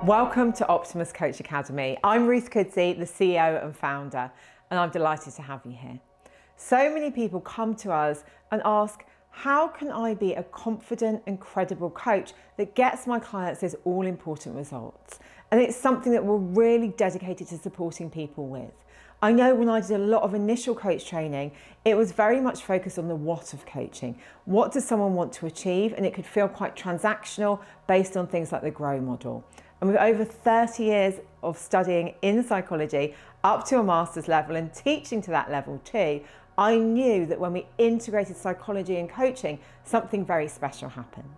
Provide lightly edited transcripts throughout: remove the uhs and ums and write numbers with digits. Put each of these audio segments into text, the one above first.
Welcome to Optimus Coach Academy. I'm Ruth Kudzi, the CEO and founder, and I'm delighted to have you here. So many people come to us and ask, how can I be a confident and credible coach that gets my clients those all-important results? And it's something that we're really dedicated to supporting people with. I know when I did a lot of initial coach training, it was very much focused on the what of coaching. What does someone want to achieve? And it could feel quite transactional based on things like the GROW model. And with over 30 years of studying in psychology up to a master's level and teaching to that level too, I knew that when we integrated psychology and coaching, something very special happened.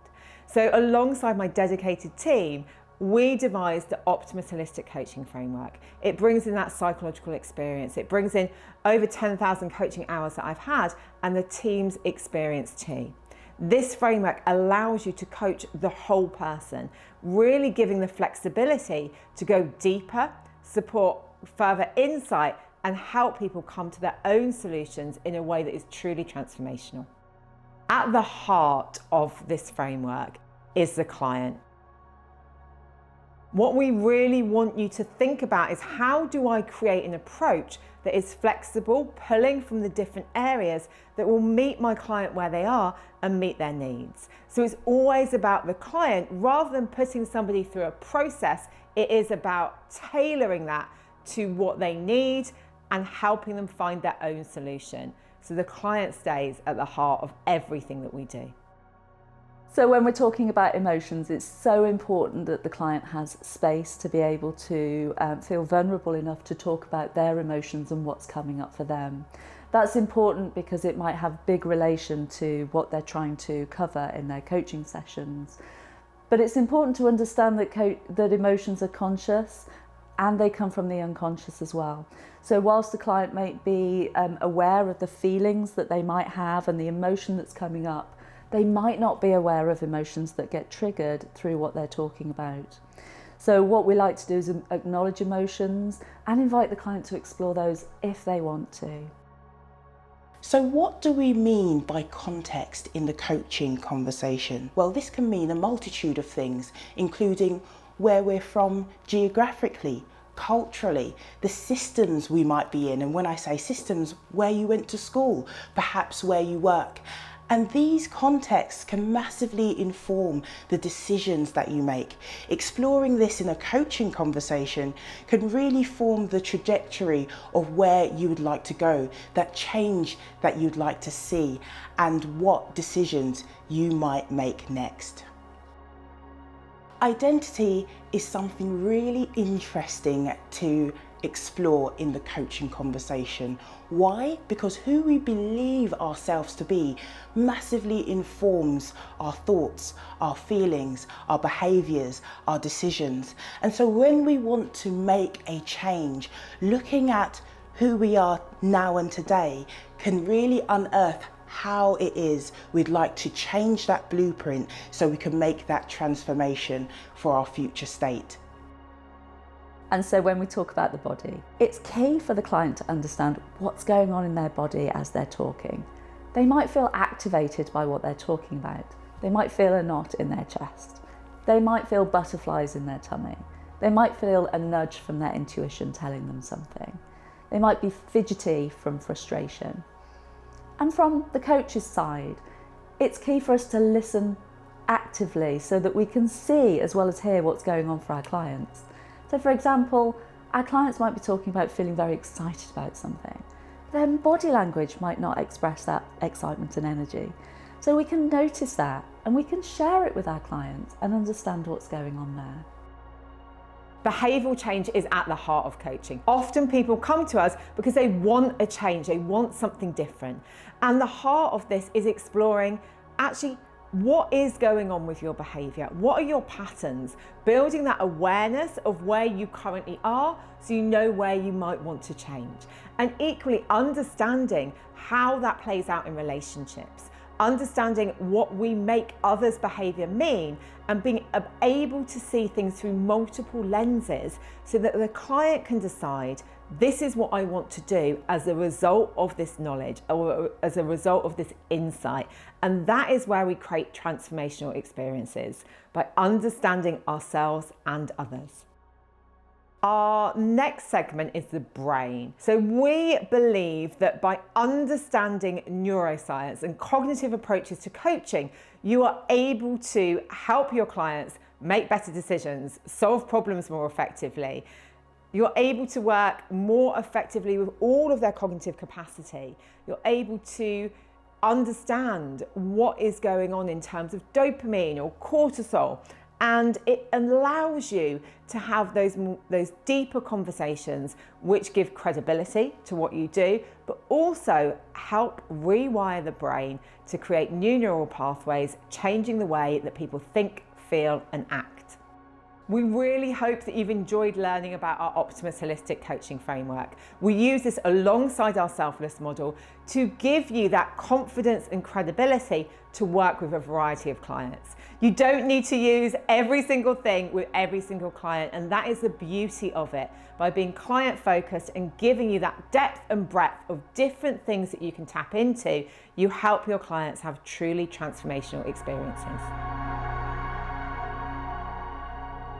So alongside my dedicated team, we devised the Optimus Holistic Coaching Framework. It brings in that psychological experience. It brings in over 10,000 coaching hours that I've had and the team's experience too. This framework allows you to coach the whole person, really giving the flexibility to go deeper, support further insight, and help people come to their own solutions in a way that is truly transformational. At the heart of this framework is the client. What we really want you to think about is, how do I create an approach that is flexible, pulling from the different areas that will meet my client where they are and meet their needs. So it's always about the client rather than putting somebody through a process. It is about tailoring that to what they need and helping them find their own solution. So the client stays at the heart of everything that we do. So when we're talking about emotions, it's so important that the client has space to be able to feel vulnerable enough to talk about their emotions and what's coming up for them. That's important because it might have big relation to what they're trying to cover in their coaching sessions. But it's important to understand that emotions are conscious and they come from the unconscious as well. So whilst the client might be aware of the feelings that they might have and the emotion that's coming up, they might not be aware of emotions that get triggered through what they're talking about. So what we like to do is acknowledge emotions and invite the client to explore those if they want to. So what do we mean by context in the coaching conversation? Well, this can mean a multitude of things, including where we're from geographically, culturally, the systems we might be in, and when I say systems, where you went to school, perhaps where you work. And these contexts can massively inform the decisions that you make. Exploring this in a coaching conversation can really form the trajectory of where you would like to go, that change that you'd like to see, and what decisions you might make next. Identity is something really interesting to explore in the coaching conversation. Why? Because who we believe ourselves to be massively informs our thoughts, our feelings, our behaviours, our decisions. And so when we want to make a change, looking at who we are now and today can really unearth how it is we'd like to change that blueprint so we can make that transformation for our future state. And so when we talk about the body, it's key for the client to understand what's going on in their body as they're talking. They might feel activated by what they're talking about. They might feel a knot in their chest. They might feel butterflies in their tummy. They might feel a nudge from their intuition telling them something. They might be fidgety from frustration. And from the coach's side, it's key for us to listen actively so that we can see as well as hear what's going on for our clients. So for example, our clients might be talking about feeling very excited about something. Their body language might not express that excitement and energy. So we can notice that and we can share it with our clients and understand what's going on there. Behavioural change is at the heart of coaching. Often people come to us because they want a change, they want something different. And the heart of this is exploring actually what is going on with your behaviour? What are your patterns? Building that awareness of where you currently are so you know where you might want to change. And equally understanding how that plays out in relationships. Understanding what we make others' behaviour mean and being able to see things through multiple lenses so that the client can decide, This is what I want to do as a result of this knowledge, or as a result of this insight. And that is where we create transformational experiences, by understanding ourselves and others. Our next segment is the brain. So we believe that by understanding neuroscience and cognitive approaches to coaching, you are able to help your clients make better decisions, solve problems more effectively. You're able to work more effectively with all of their cognitive capacity. You're able to understand what is going on in terms of dopamine or cortisol, and it allows you to have those deeper conversations which give credibility to what you do, but also help rewire the brain to create new neural pathways, changing the way that people think, feel and act. We really hope that you've enjoyed learning about our Optimus Holistic Coaching Framework. We use this alongside our selfless model to give you that confidence and credibility to work with a variety of clients. You don't need to use every single thing with every single client, and that is the beauty of it. By being client focused and giving you that depth and breadth of different things that you can tap into, you help your clients have truly transformational experiences.